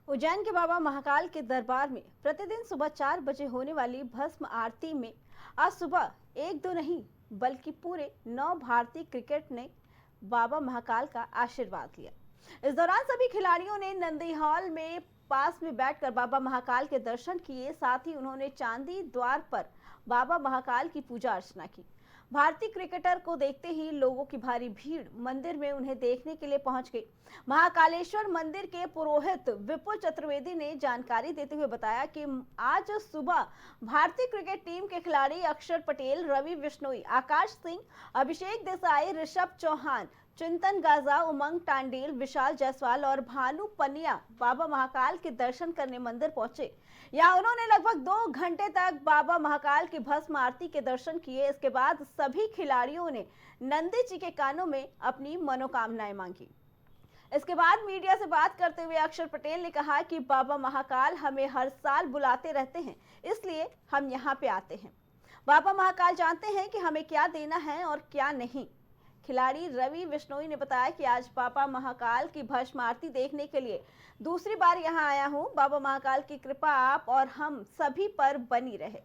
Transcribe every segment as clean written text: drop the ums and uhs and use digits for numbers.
उज्जैन के बाबा महाकाल के दरबार में प्रतिदिन सुबह 4 बजे होने वाली भस्म आरती में आज सुबह एक दो नहीं बल्कि पूरे 9 भारतीय क्रिकेट ने बाबा महाकाल का आशीर्वाद लिया। इस दौरान सभी खिलाड़ियों ने नंदी हॉल में पास में बैठकर बाबा महाकाल के दर्शन किए। साथ ही उन्होंने चांदी द्वार पर बाबा महाकाल की पूजा अर्चना की। भारतीय क्रिकेटर को देखते ही लोगों की भारी भीड़ मंदिर में उन्हें देखने के लिए पहुंच गई। महाकालेश्वर मंदिर के पुरोहित विपुल चतुर्वेदी ने जानकारी देते हुए बताया कि आज सुबह भारतीय क्रिकेट टीम के खिलाड़ी अक्षर पटेल, रवि बिश्नोई, आकाश सिंह, अभिषेक देसाई, ऋषभ चौहान, चिंतन गाजा, उमंग टांडेल, विशाल जायसवाल और भानु पनिया बाबा महाकाल के दर्शन करने मंदिर पहुंचे। यहाँ उन्होंने लगभग 2 घंटे तक बाबा महाकाल की भस्म आरती के दर्शन किए। इसके बाद सभी खिलाड़ियों ने नंदी जी के कानों में अपनी मनोकामनाएं मांगी। इसके बाद मीडिया से बात करते हुए अक्षर पटेल ने कहा कि बाबा महाकाल हमें हर साल बुलाते रहते हैं, इसलिए हम यहाँ पे आते हैं। बाबा महाकाल जानते हैं कि हमें क्या देना है और क्या नहीं। खिलाड़ी रवि बिश्नोई ने बताया कि आज बाबा महाकाल की भस्म आरती देखने के लिए दूसरी बार यहां आया हूं। बाबा महाकाल की कृपा आप और हम सभी पर बनी रहे।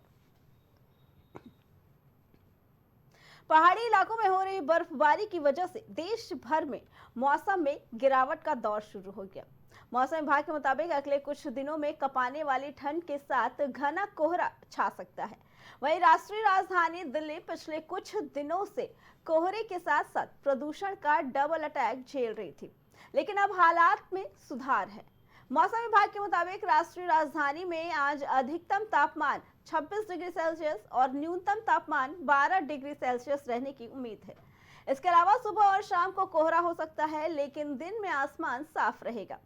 पहाड़ी इलाकों में हो रही बर्फबारी की वजह से देश भर में मौसम में गिरावट का दौर शुरू हो गया। मौसम विभाग के मुताबिक अगले कुछ दिनों में कपाने वाली ठंड के साथ घना कोहरा छा सकता है। वहीं राष्ट्रीय राजधानी दिल्ली पिछले कुछ दिनों से कोहरे के साथ साथ प्रदूषण का डबल अटैक झेल रही थी, लेकिन अब हालात में सुधार है। मौसम विभाग के मुताबिक राष्ट्रीय राजधानी में आज अधिकतम तापमान 26 डिग्री सेल्सियस और न्यूनतम तापमान 12 डिग्री सेल्सियस रहने की उम्मीद है। इसके अलावा सुबह और शाम को कोहरा हो सकता है, लेकिन दिन में आसमान साफ रहेगा।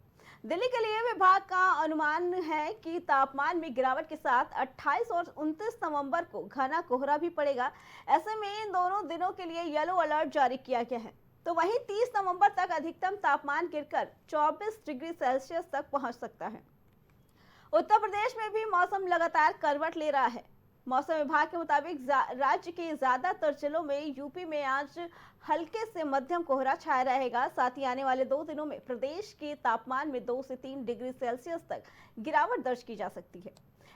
दिल्ली के लिए विभाग का अनुमान है कि तापमान में गिरावट के साथ 28 और 29 नवंबर को घना कोहरा भी पड़ेगा। ऐसे में इन दोनों दिनों के लिए येलो अलर्ट जारी किया गया है। तो वहीं 30 नवंबर तक अधिकतम तापमान गिरकर 24 डिग्री सेल्सियस तक पहुंच सकता है। उत्तर प्रदेश में भी मौसम लगातार करवट ले रहा है। मौसम विभाग के मुताबिक राज्य के ज्यादातर जिलों में यूपी में आज हल्के से मध्यम कोहरा छाया रहेगा। साथ ही आने वाले 2 दिनों में प्रदेश के तापमान में 2 से 3 डिग्री सेल्सियस तक गिरावट दर्ज की जा सकती है।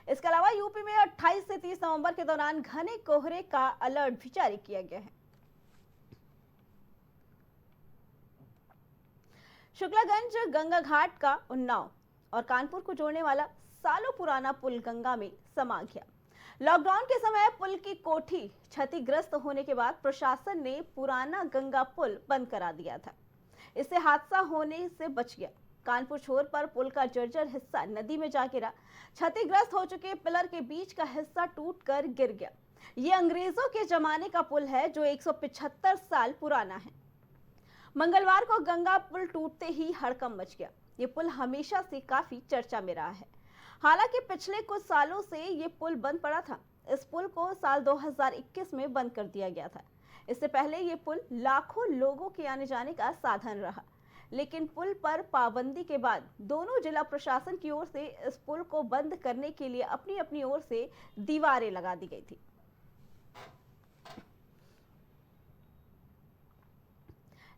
इसके अलावा यूपी में 28 से 30 नवंबर के दौरान घने कोहरे का अलर्ट भी जारी किया गया है। शुक्लागंज गंगा घाट का उन्नाव और कानपुर को जोड़ने वाला सालों पुराना पुल गंगा में समा गया। लॉकडाउन के समय पुल की कोठी क्षतिग्रस्त होने के बाद प्रशासन ने पुराना गंगा पुल बंद करा दिया था। इससे हादसा होने से बच गया। कानपुर छोर पर पुल का जर्जर हिस्सा नदी में जा गिरा। क्षतिग्रस्त हो चुके पिलर के बीच का हिस्सा टूटकर गिर गया। ये अंग्रेजों के जमाने का पुल है जो 175 साल पुराना है। मंगलवार को गंगा पुल टूटते ही हड़कंप मच गया। ये पुल हमेशा से काफी चर्चा में रहा है। हालांकि पिछले कुछ सालों से ये पुल बंद पड़ा था। इस पुल को साल 2021 में बंद कर दिया गया था। इससे पहले ये पुल लाखों लोगों के आने जाने का साधन रहा, लेकिन पुल पर पाबंदी के बाद दोनों जिला प्रशासन की ओर से इस पुल को बंद करने के लिए अपनी अपनी ओर से दीवारें लगा दी गई थी।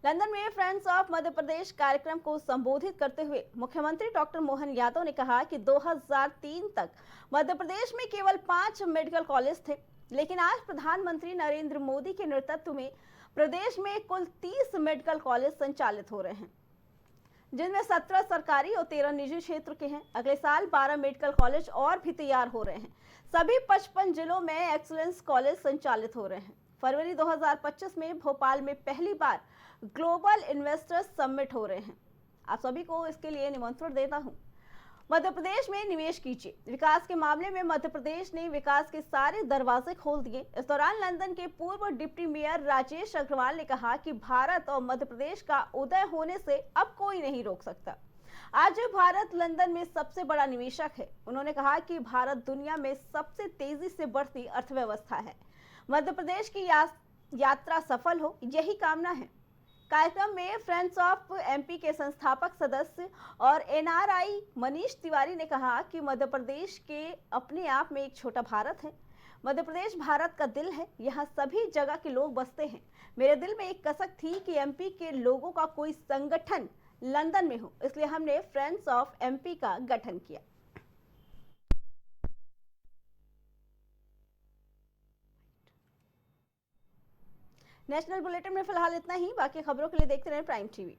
लंदन में फ्रेंड्स ऑफ मध्य प्रदेश कार्यक्रम को संबोधित करते हुए मुख्यमंत्री डॉक्टर मोहन यादव ने कहा कि 2003 तक मध्य प्रदेश में केवल 5 मेडिकल कॉलेज थे, लेकिन आज प्रधानमंत्री नरेंद्र मोदी के नेतृत्व में प्रदेश में कुल 30 मेडिकल कॉलेज संचालित हो रहे हैं, जिनमें 17 सरकारी और 13 निजी क्षेत्र के हैं। अगले साल 12 मेडिकल कॉलेज और भी तैयार हो रहे हैं। सभी 55 जिलों में एक्सीलेंस कॉलेज संचालित हो रहे हैं। फरवरी 2025 में भोपाल में पहली बार ग्लोबल इन्वेस्टर्स समिट हो रहे हैं। आप सभी को इसके लिए निमंत्रण देता हूं। मध्य प्रदेश में निवेश कीजिए। विकास के मामले में मध्य प्रदेश ने विकास के सारे दरवाजे खोल दिए। इस दौरान लंदन के पूर्व डिप्टी मेयर राजेश अग्रवाल ने कहा कि भारत और मध्य प्रदेश का उदय होने से अब कोई नहीं रोक सकता। आज भारत लंदन में सबसे बड़ा निवेशक है। उन्होंने कहा कि भारत दुनिया में सबसे तेजी से बढ़ती अर्थव्यवस्था है। मध्य प्रदेश की यात्रा सफल हो, यही कामना है। कार्यक्रम में फ्रेंड्स ऑफ एमपी के संस्थापक सदस्य और एनआरआई मनीष तिवारी ने कहा कि मध्य प्रदेश के अपने आप में एक छोटा भारत है। मध्य प्रदेश भारत का दिल है, यहाँ सभी जगह के लोग बसते हैं। मेरे दिल में एक कसक थी कि एमपी के लोगों का कोई संगठन लंदन में हूँ, इसलिए हमने फ्रेंड्स ऑफ एमपी का गठन किया। नेशनल बुलेटिन में फिलहाल इतना ही। बाकी खबरों के लिए देखते रहें प्राइम टीवी।